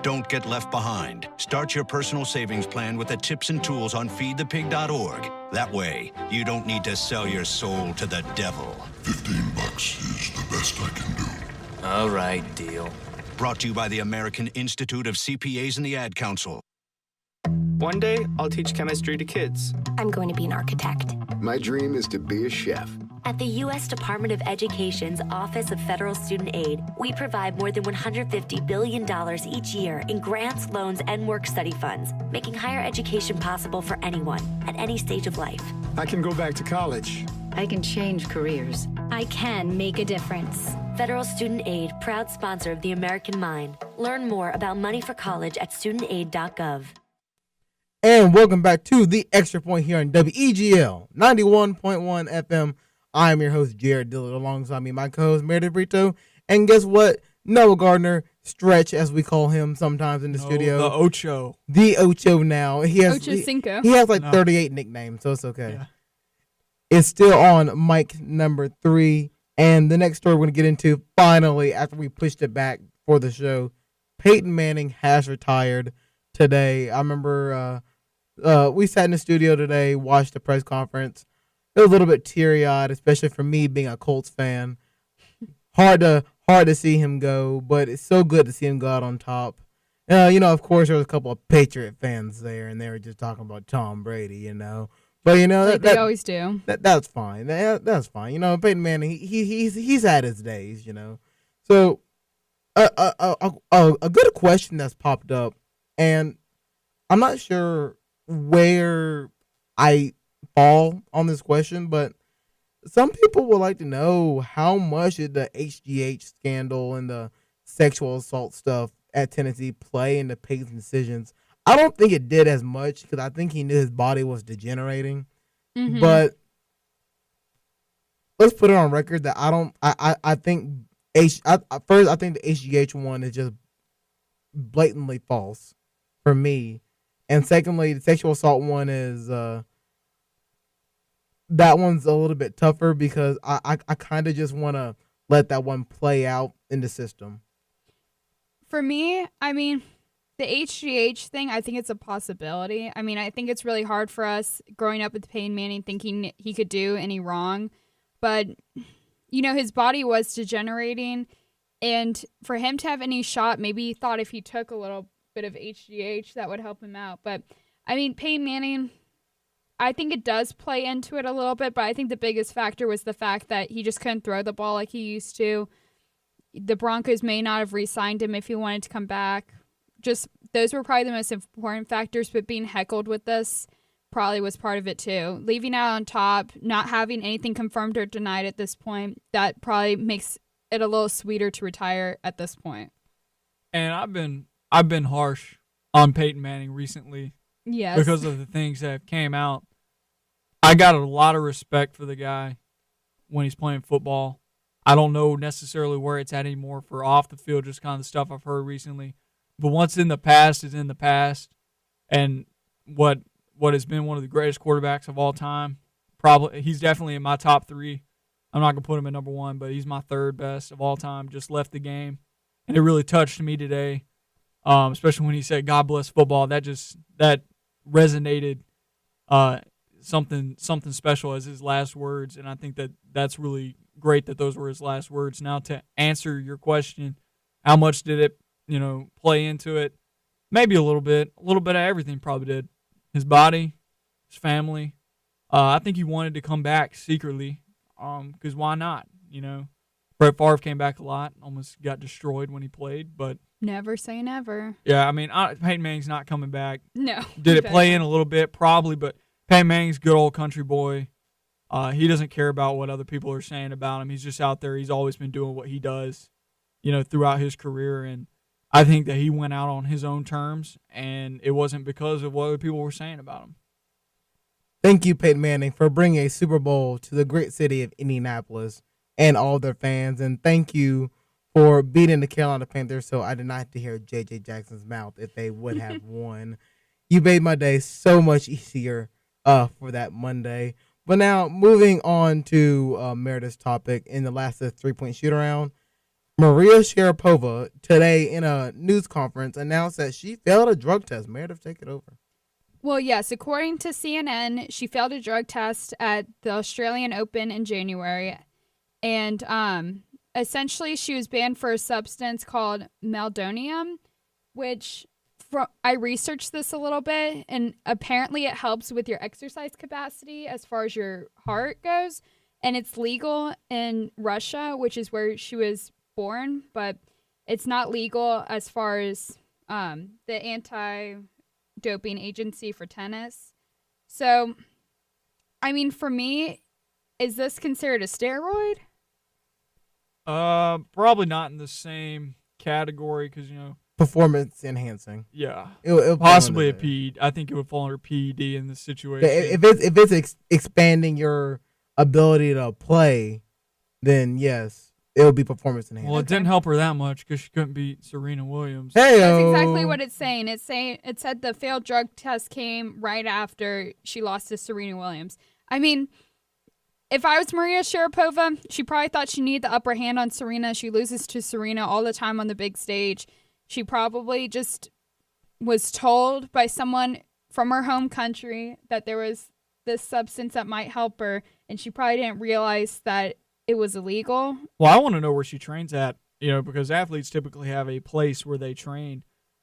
Don't get left behind. Start your personal savings plan with the tips and tools on feedthepig.org. That way, you don't need to sell your soul to the devil. $15 is the best I can do. All right, deal. Brought to you by the American Institute of CPAs and the Ad Council. One day, I'll teach chemistry to kids. I'm going to be an architect. My dream is to be a chef. At the U.S. Department of Education's Office of Federal Student Aid, we provide more than $150 billion each year in grants, loans, and work-study funds, making higher education possible for anyone at any stage of life. I can go back to college. I can change careers. I can make a difference. Federal Student Aid, proud sponsor of the American Mind. Learn more about money for college at studentaid.gov. And welcome back to the Extra Point here on WEGL 91.1 FM. I'm your host, Jared Dillard, alongside me, my co-host, Meredith Brito. And guess what? Noah Gardner, Stretch, as we call him sometimes in the studio. The Ocho. The Ocho now. Ocho Cinco. He has like 38 nicknames, so it's okay. Yeah. It's still on mic number 3. And the next story we're going to get into, finally, after we pushed it back for the show, Peyton Manning has retired today. I remember we sat in the studio today, watched the press conference. It was a little bit teary-eyed, especially for me being a Colts fan. Hard to see him go, but it's so good to see him go out on top. Of course, there was a couple of Patriot fans there, and they were just talking about Tom Brady, But they always do. That's fine. That's fine. Peyton Manning, he's had his days. So a good question that's popped up, and I'm not sure where I fall on this question, but some people would like to know how much did the HGH scandal and the sexual assault stuff at Tennessee play into Peyton's decisions. I don't think it did as much because I think he knew his body was degenerating. Mm-hmm. But let's put it on record that I think I think the HGH one is just blatantly false for me. And secondly, the sexual assault one is that one's a little bit tougher because I kind of just want to let that one play out in the system. For me, I mean, the HGH thing, I think it's a possibility. I mean, I think it's really hard for us growing up with Peyton Manning thinking he could do any wrong. But, his body was degenerating. And for him to have any shot, maybe he thought if he took a little bit of HGH, that would help him out. But, I mean, Peyton Manning, I think it does play into it a little bit. But I think the biggest factor was the fact that he just couldn't throw the ball like he used to. The Broncos may not have re-signed him if he wanted to come back. Just those were probably the most important factors, but being heckled with this probably was part of it too. Leaving out on top, not having anything confirmed or denied at this point, that probably makes it a little sweeter to retire at this point. And I've been harsh on Peyton Manning recently. Yes. Because of the things that have came out. I got a lot of respect for the guy when he's playing football. I don't know necessarily where it's at anymore for off the field, just kind of the stuff I've heard recently. But what's in the past is in the past. And what has been one of the greatest quarterbacks of all time, probably he's definitely in my top 3. I'm not going to put him at number 1, but he's my 3rd best of all time. Just left the game. And it really touched me today, especially when he said, "God bless football." That resonated something special as his last words. And I think that's really great that those were his last words. Now, to answer your question, how much did it play into it? Maybe a little bit of everything probably did. His body, his family. I think he wanted to come back secretly, because why not? Brett Favre came back a lot, almost got destroyed when he played, but never say never. Yeah, I mean, Peyton Manning's not coming back. No. Did it play in a little bit? Probably, but Peyton Manning's a good old country boy. He doesn't care about what other people are saying about him. He's just out there. He's always been doing what he does, throughout his career. And I think that he went out on his own terms, and it wasn't because of what other people were saying about him. Thank you, Peyton Manning, for bringing a Super Bowl to the great city of Indianapolis and all their fans. And thank you for beating the Carolina Panthers so I did not have to hear J.J. Jackson's mouth if they would have won. You made my day so much easier for that Monday. But now, moving on to Meredith's topic in the last three-point shoot-around, Maria Sharapova today in a news conference announced that she failed a drug test. Meredith, take it over. Well, yes, according to CNN, she failed a drug test at the Australian Open in January. And essentially, she was banned for a substance called meldonium, which I researched this a little bit, and apparently it helps with your exercise capacity as far as your heart goes. And it's legal in Russia, which is where she was born, but it's not legal as far as the anti-doping agency for tennis. So, I mean, for me, is this considered a steroid? Probably not in the same category because, performance enhancing. Yeah. It'll possibly a PED. I think it would fall under PED in this situation. If it's expanding your ability to play, then yes, it will be performance enhancing. Well, it didn't help her that much because she couldn't beat Serena Williams. Hey, that's exactly what it's saying. It said the failed drug test came right after she lost to Serena Williams. I mean, if I was Maria Sharapova, she probably thought she needed the upper hand on Serena. She loses to Serena all the time on the big stage. She probably just was told by someone from her home country that there was this substance that might help her, and she probably didn't realize that it was illegal. Well, I want to know where she trains at, because athletes typically have a place where they train.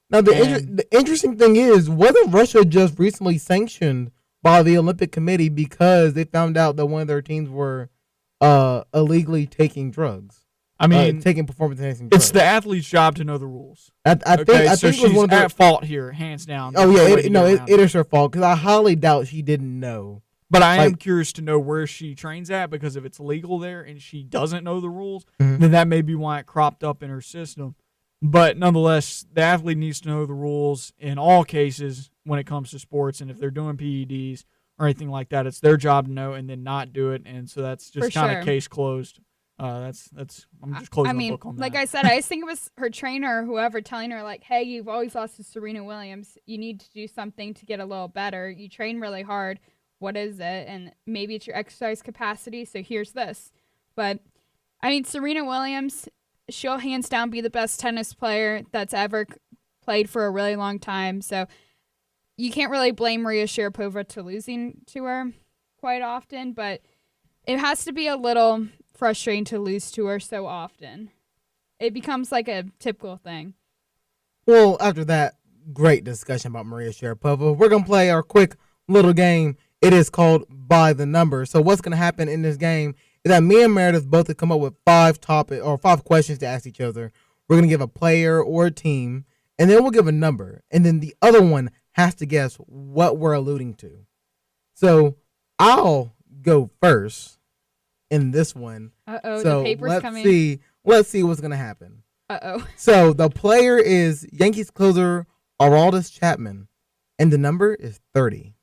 Now, the interesting thing is, wasn't Russia just recently sanctioned by the Olympic Committee because they found out that one of their teams were illegally taking drugs? I mean, taking performance-enhancing drugs. It's the athlete's job to know the rules. I think she's was one of at fault here, hands down. Oh yeah, it is her fault because I highly doubt she didn't know. But I am curious to know where she trains at, because if it's legal there and she doesn't know the rules, then that may be why it cropped up in her system. But nonetheless, the athlete needs to know the rules in all cases when it comes to sports, and if they're doing PEDs or anything like that, it's their job to know and then not do it. And so that's just kind of case closed. I'm just closing the book on that. Like I said, I just think it was her trainer or whoever telling her, like, hey, you've always lost to Serena Williams. You need to do something to get a little better. You train really hard. What is it? And maybe it's your exercise capacity, so here's this. But, I mean, Serena Williams, she'll hands down be the best tennis player that's ever played for a really long time. So you can't really blame Maria Sharapova to losing to her quite often, but it has to be a little frustrating to lose to her so often. It becomes like a typical thing. Well, after that great discussion about Maria Sharapova, we're going to play our quick little game. It is called By the Number. So what's going to happen in this game is that me and Meredith both have come up with 5 questions to ask each other. We're going to give a player or a team, and then we'll give a number. And then the other one has to guess what we're alluding to. So I'll go first in this one. Uh-oh, so the paper's coming. Let's see what's going to happen. Uh-oh. So the player is Yankees closer Aroldis Chapman, and the number is 30.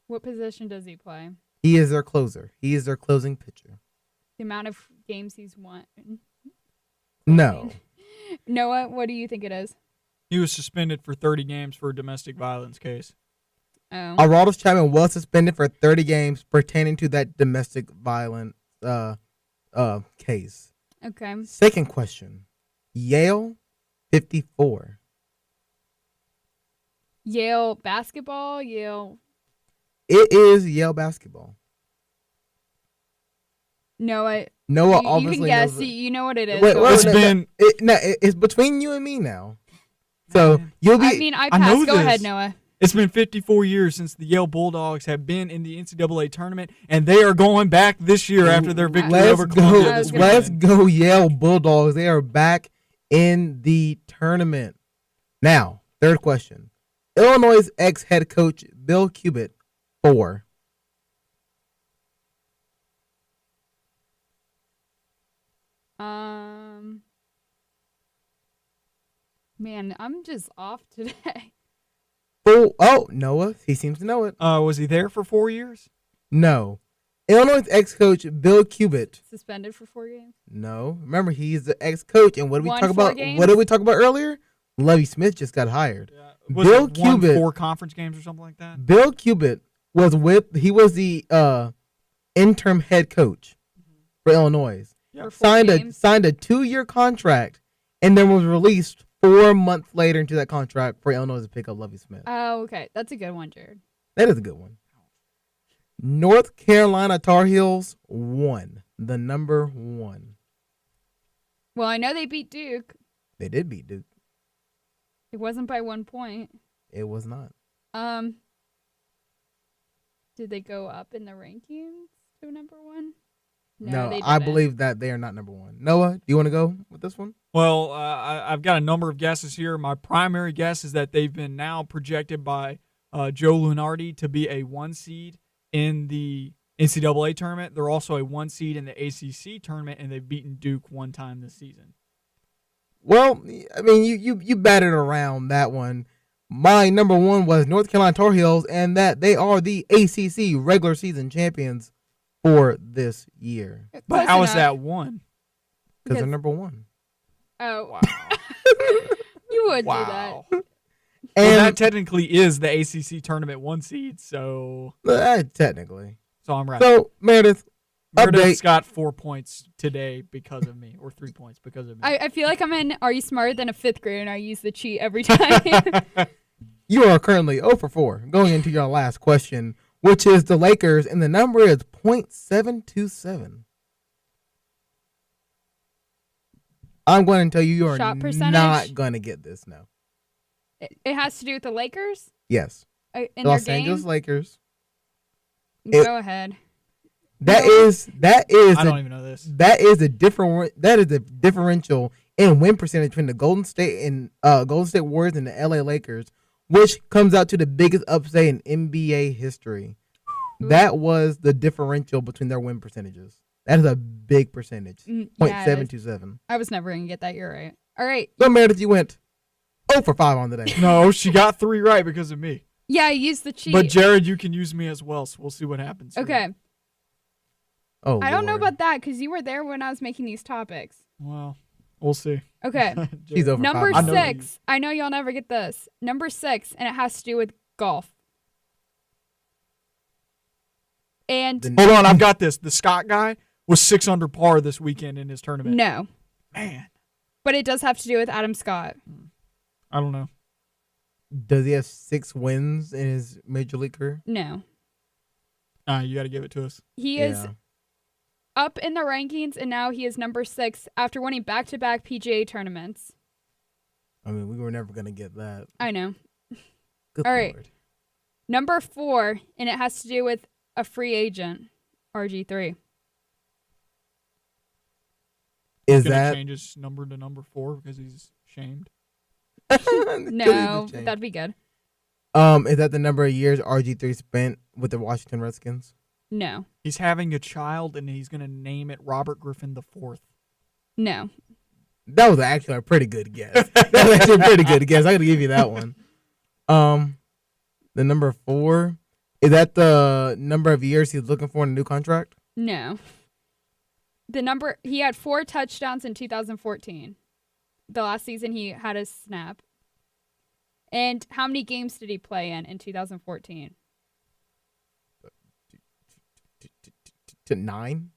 What position does he play? He is their closer. He is their closing pitcher. The amount of games he's won. No. Noah, what do you think it is? He was suspended for 30 games for a domestic violence case. Oh. Aroldis Chapman was suspended for 30 games pertaining to that domestic violence case. Okay. Second question. Yale 54. Yale basketball, Yale. It is Yale basketball. Noah obviously you can guess. knows it. You know what it is. It's between you and me now. So you'll be. I mean, I pass. Go ahead, Noah. It's been 54 years since the Yale Bulldogs have been in the NCAA tournament, and they are going back this year after their victory over Columbia. Let's go Yale Bulldogs. They are back in the tournament. Now, third question. Illinois' ex-head coach Bill Cubitt, 4. Man, I'm just off today. Oh, Noah, he seems to know it. Was he there for 4 years? No. Illinois' ex-coach Bill Cubitt. Suspended for 4 games? No. Remember, he's the ex-coach, and what did we talk about? Games? What did we talk about earlier? Lovie Smith just got hired. Yeah. Bill Cubitt, 4 conference games or something like that. Bill Cubitt was the interim head coach for Illinois. Yep. Signed a 2-year contract, and then was released 4 months later into that contract for Illinois to pick up Lovie Smith. Oh, okay. That's a good one, Jared. That is a good one. North Carolina Tar Heels won. The number 1. Well, I know they beat Duke. They did beat Duke. It wasn't by 1 point. It was not. Did they go up in the rankings to number 1? No, I believe that they are not number 1. Noah, do you want to go with this one? Well, I've got a number of guesses here. My primary guess is that they've been now projected by Joe Lunardi to be a 1 seed in the NCAA tournament. They're also a 1 seed in the ACC tournament, and they've beaten Duke 1 time this season. Well, I mean, you batted around that one. My number 1 was North Carolina Tar Heels, and that they are the ACC regular season champions for this year. But how is that 1? Because they're number 1. Oh. Wow. You would do that. And that technically is the ACC tournament 1 seed, so. Technically. So I'm right. So, Meredith, Meredith's got 4 points today because of me, or 3 points because of me. I feel like I'm in Are You Smarter Than a Fifth Grader, and I use the cheat every time. You are currently 0 for 4 going into your last question, which is the Lakers, and the number is .727. I'm going to tell you are Shot percentage? not going to get this now. It has to do with the Lakers? Yes. In The their Los game? Angeles Lakers. Go ahead. That is. I don't even know this. That is a differential in win percentage between the Golden State Warriors and the LA Lakers, which comes out to the biggest upset in NBA history. Ooh. That was the differential between their win percentages. That is a big percentage. Yeah, 0.727. I was never going to get that. You're right. All right. So, Meredith, you went 0 for 5 on the day. No, she got 3 right because of me. Yeah, I used the cheat. But Jared, you can use me as well, so we'll see what happens. Okay. Oh, I don't know Lord. about that because you were there when I was making these topics. Well, we'll see. Okay. She's over Number 5. 6. I know y'all never get this. Number 6, and it has to do with golf. And Hold on, I've got this. The Scott guy was 6 under par this weekend in his tournament. no, Man, but it does have to do with Adam Scott. I don't know. Does he have 6 wins in his major league career? No, You got to give it to us. he is up in the rankings, and now he is number 6 after winning back-to-back PGA tournaments. I mean, we were never going to get that. I know. Good All right. Lord. Number 4, and it has to do with a free agent, RG3. Is He's gonna that change his number to number 4 because he's shamed? No, that'd be good. Is that the number of years RG3 spent with the Washington Redskins? No, He's having a child and he's going to name it Robert Griffin IV. no. That was actually a pretty good guess. That was actually a pretty good guess. I gotta give you that one. The number 4, is that the number of years he's looking for in a new contract? No. He had 4 touchdowns in 2014. The last season he had a snap. And how many games did he play in 2014? To 9?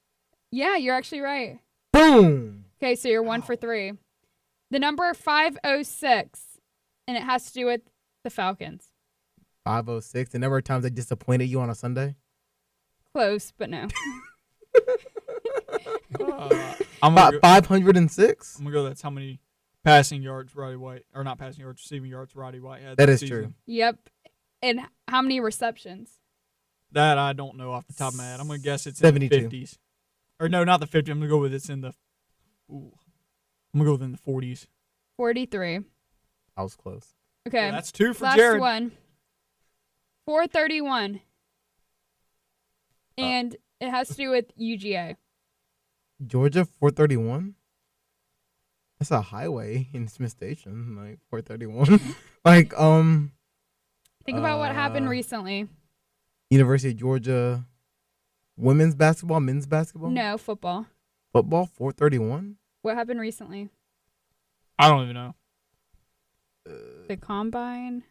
Yeah, you're actually right. Boom! Okay, so you're 1 for 3. The number 506, and it has to do with the Falcons. 506. The number of times they disappointed you on a Sunday? Close, but no. I'm gonna go, 506? I'm gonna go. That's how many passing yards Roddy White, or not passing yards, receiving yards Roddy White had. That this is season. true. Yep. And how many receptions? That I don't know off the top of my head. I'm gonna guess it's in 72. the 50s. Or no, not the 50s. I'm gonna go with it's in the. Ooh, I'm gonna go within the 40s. 43. I was close. Okay. Yeah, that's 2 for Last Jared. one. 431. And it has to do with UGA. Georgia 431? That's a highway in Smith Station, like 431. Like Think about what happened recently. University of Georgia women's basketball, men's basketball? No, football. Football 431? What happened recently? I don't even know. The combine.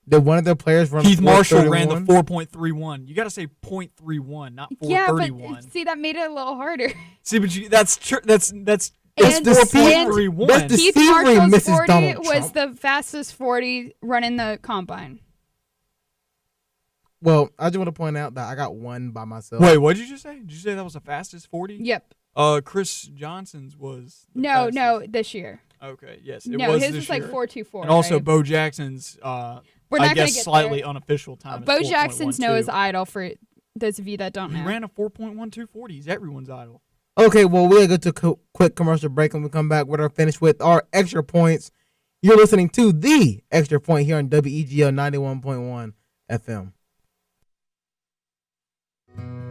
Did one of their players run Keith Marshall ran the 431? 4.31. You got to say 0.31, not 431. Yeah, but see, that made it a little harder. See, but that's that's And, That's and deceiving. That's Keith deceiving, Marshall's Mrs. 40 Donald was Trump. the fastest 40 running the combine. Well, I just want to point out that I got one by myself. Wait, what did you just say? Did you say that was the fastest 40? Yep. Chris Johnson's was. The No, fastest. no, this year. Okay, yes, it No, was his this was like year. 4.24. And also right? Bo Jackson's, We're not I gonna guess get slightly there. unofficial time. is Bo Jackson's 4.12. Noah's idol for those of you that don't He know. ran a 4.1240. He's everyone's idol. Okay, well, we'll go to a quick commercial break and we'll come back with our finish with our extra points. You're listening to the Extra Point here on WEGO 91.1 FM.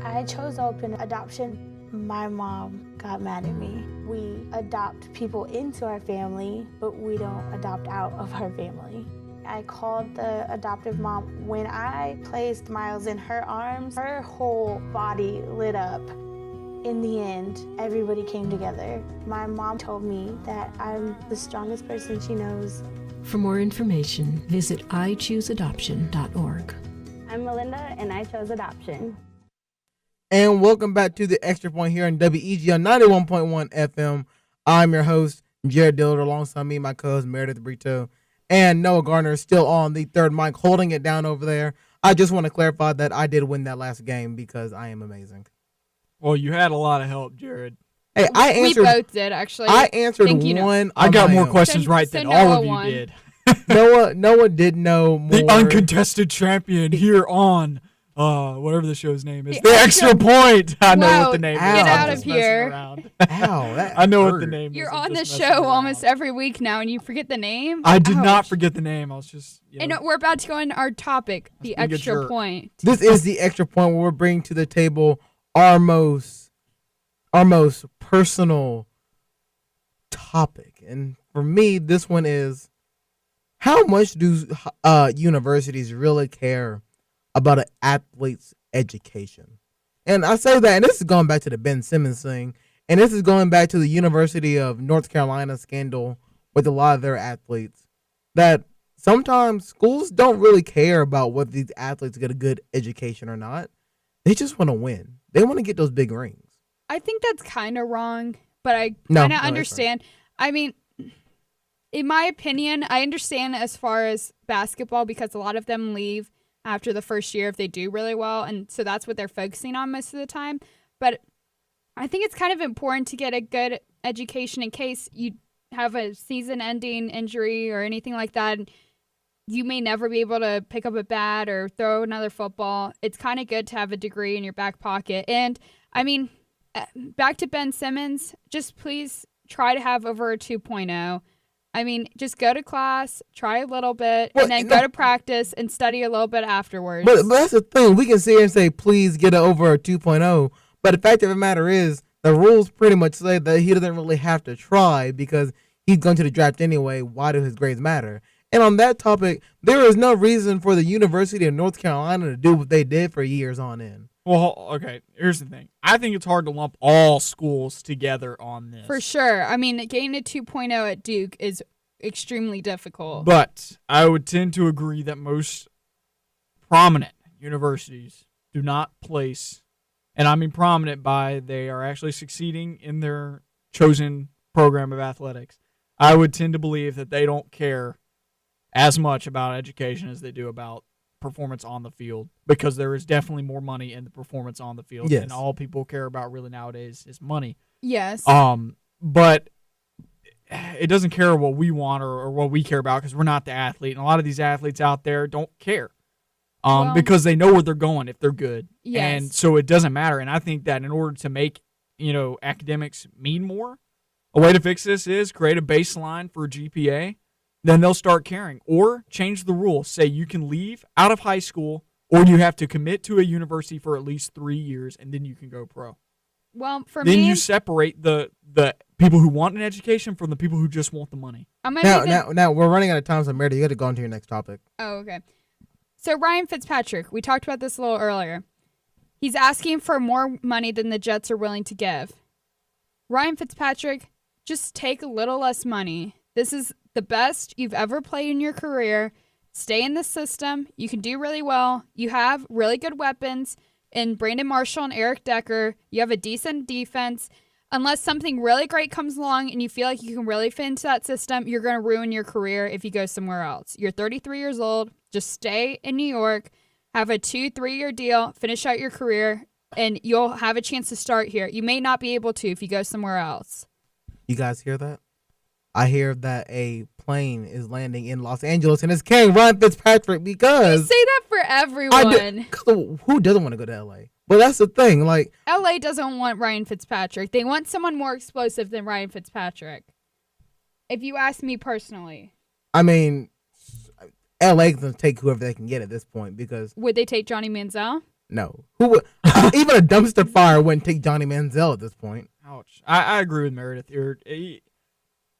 I chose open adoption. My mom got mad at me. We adopt people into our family, but we don't adopt out of our family. I called the adoptive mom. When I placed Miles in her arms, her whole body lit up. In the end, everybody came together. My mom told me that I'm the strongest person she knows. For more information, visit ichooseadoption.org. I'm Melinda, and I chose adoption. And welcome back to the Extra Point here on WEG on 91.1 FM. I'm your host, Jared Dillard, alongside me, my co-host, Meredith Brito, and Noah Garner is still on the third mic, holding it down over there. I just want to clarify that I did win that last game because I am amazing. Well, you had a lot of help, Jared. Hey, I answered. We both did, actually. I answered Thank one. I got more own. questions right than all of you did. Noah did know more. The uncontested champion here on whatever the show's name is. The Extra Point. I know what the name is. Get out I'm of just here. messing around. Ow, I know what the name is. You're I'm on the just messing show around. almost every week now, and you forget the name? I did not Ouch. forget the name. I was just. And we're about to go into our topic, the being a extra jerk. point. This is the Extra Point where we're bringing to the table our most personal topic. And for me, this one is, how much do universities really care about an athlete's education? And I say that, and this is going back to the Ben Simmons thing, and this is going back to the University of North Carolina scandal with a lot of their athletes, that sometimes schools don't really care about whether these athletes get a good education or not. They just want to win. They want to get those big rings. I think that's kind of wrong, but I No, kind of no, understand. I mean, in my opinion, I understand as far as basketball because a lot of them leave after the first year if they do really well, and so that's what they're focusing on most of the time. But I think it's kind of important to get a good education in case you have a season-ending injury or anything like that. You may never be able to pick up a bat or throw another football. It's kind of good to have a degree in your back pocket. And, I mean, back to Ben Simmons, just please try to have over a 2.0. I mean, just go to class, try a little bit, and then go to practice and study a little bit afterwards. But that's the thing. We can sit here and say, please get over a 2.0. But the fact of the matter is, the rules pretty much say that he doesn't really have to try because he's going to the draft anyway. Why do his grades matter? And on that topic, there is no reason for the University of North Carolina to do what they did for years on end. Well, okay, here's the thing. I think it's hard to lump all schools together on this. For sure. I mean, getting a 2.0 at Duke is extremely difficult. But I would tend to agree that most prominent universities do not place, and I mean prominent by they are actually succeeding in their chosen program of athletics. I would tend to believe that they don't care as much about education as they do about performance on the field, because there is definitely more money in the performance on the field, yes. And all people care about really nowadays is money. Yes. But it doesn't care what we want or what we care about because we're not the athlete, and a lot of these athletes out there don't care because they know where they're going if they're good. Yes. And so it doesn't matter. And I think that in order to make academics mean more, a way to fix this is create a baseline for a GPA. Then they'll start caring, or change the rule. Say you can leave out of high school, or you have to commit to a university for at least 3 years, and then you can go pro. Well, for then me, you separate the people who want an education from the people who just want the money. Now we're running out of time, so Meredith, you got to go on to your next topic. Oh, okay. So Ryan Fitzpatrick, we talked about this a little earlier. He's asking for more money than the Jets are willing to give. Ryan Fitzpatrick, just take a little less money. This is the best you've ever played in your career. Stay in the system. You can do really well. You have really good weapons in Brandon Marshall and Eric Decker. You have a decent defense. Unless something really great comes along and you feel like you can really fit into that system, you're going to ruin your career if you go somewhere else. You're 33 years old. Just stay in New York. Have a 2-3 year deal. Finish out your career, and you'll have a chance to start here. You may not be able to if you go somewhere else. You guys hear that? I hear that a plane is landing in Los Angeles and it's carrying Ryan Fitzpatrick because... You say that for everyone. Who doesn't want to go to L.A.? Well, that's the thing. Like, LA doesn't want Ryan Fitzpatrick. They want someone more explosive than Ryan Fitzpatrick. If you ask me personally. I mean, LA can take whoever they can get at this point because... Would they take Johnny Manziel? No. Who would? Even a dumpster fire wouldn't take Johnny Manziel at this point. Ouch. I agree with Meredith.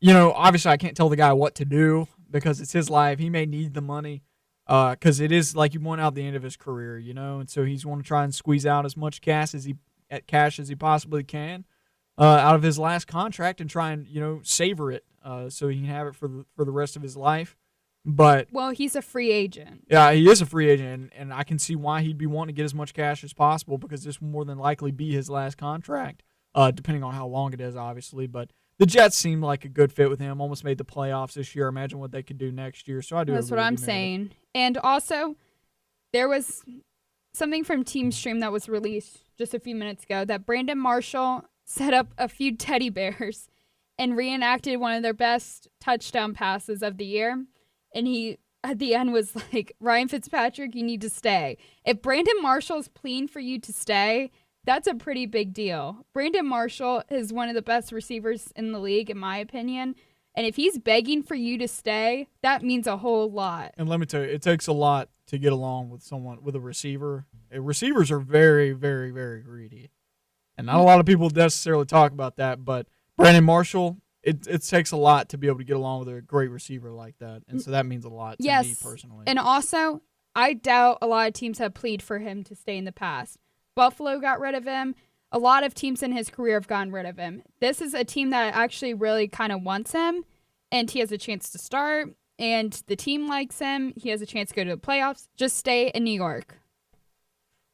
Obviously I can't tell the guy what to do because it's his life. He may need the money because it is like you want out the end of his career, and so he's want to try and squeeze out as much cash as he possibly can out of his last contract and try and savor it so he can have it for the rest of his life. But Well, he's a free agent. yeah, he is a free agent, and I can see why he'd be wanting to get as much cash as possible because this will more than likely be his last contract, depending on how long it is, obviously. But the Jets seem like a good fit with him. Almost made the playoffs this year. Imagine what they could do next year. So I do. That's what I'm saying. And also, there was something from Team Stream that was released just a few minutes ago that Brandon Marshall set up a few teddy bears and reenacted one of their best touchdown passes of the year. And he, at the end, was like, Ryan Fitzpatrick, you need to stay. If Brandon Marshall's pleading for you to stay, that's a pretty big deal. Brandon Marshall is one of the best receivers in the league, in my opinion. And if he's begging for you to stay, that means a whole lot. And let me tell you, it takes a lot to get along with with a receiver. Receivers are very, very, very greedy. And not a lot of people necessarily talk about that, but Brandon Marshall, it takes a lot to be able to get along with a great receiver like that. And so that means a lot to me personally. And also, I doubt a lot of teams have pleaded for him to stay in the past. Buffalo got rid of him. A lot of teams in his career have gotten rid of him. This is a team that actually really kind of wants him, and he has a chance to start, and the team likes him. He has a chance to go to the playoffs. Just stay in New York.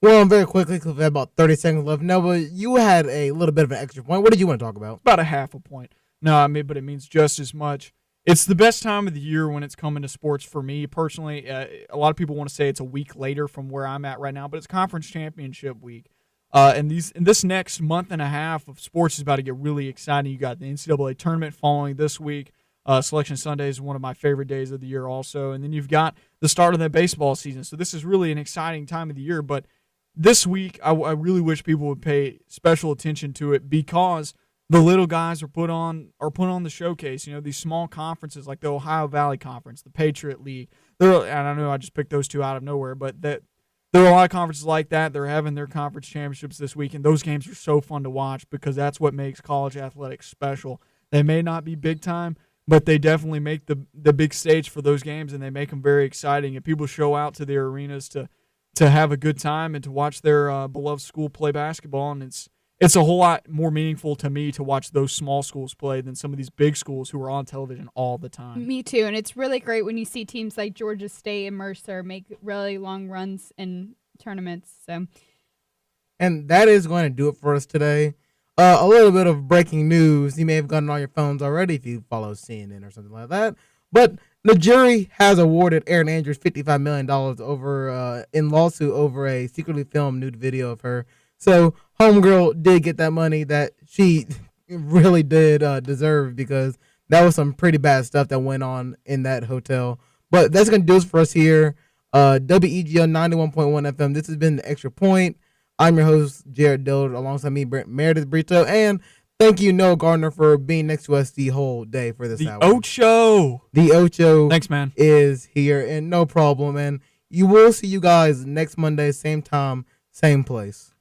Well, very quickly, because we have about 30 seconds left. Noah, you had a little bit of an extra point. What did you want to talk about? About a half a point. No, I mean, but it means just as much. It's the best time of the year when it's coming to sports for me personally. A lot of people want to say it's a week later from where I'm at right now, but it's conference championship week. And this next month and a half of sports is about to get really exciting. You got the NCAA tournament following this week. Selection Sunday is one of my favorite days of the year also. And then you've got the start of the baseball season. So this is really an exciting time of the year. But this week, I really wish people would pay special attention to it because the little guys are put on the showcase. You know, these small conferences like the Ohio Valley Conference, the Patriot League. And I know I just picked those two out of nowhere, but there are a lot of conferences like that. They're having their conference championships this week, and those games are so fun to watch because that's what makes college athletics special. They may not be big time, but they definitely make the big stage for those games, and they make them very exciting. And people show out to their arenas to have a good time and to watch their beloved school play basketball, and it's a whole lot more meaningful to me to watch those small schools play than some of these big schools who are on television all the time. Me too, and it's really great when you see teams like Georgia State and Mercer make really long runs in tournaments. So, and that is going to do it for us today. A little bit of breaking news. You may have gotten on your phones already if you follow CNN or something like that. But the jury has awarded Erin Andrews $55 million over in lawsuit over a secretly filmed nude video of her. So homegirl did get that money that she really did deserve because that was some pretty bad stuff that went on in that hotel. But that's going to do it for us here. WEGO 91.1 FM. This has been The Extra Point. I'm your host, Jared Dillard, alongside me, Meredith Brito. And thank you, Noah Gardner, for being next to us the whole day for this hour. The Ocho. Thanks, man. Is here, and no problem. And you will see you guys next Monday, same time, same place.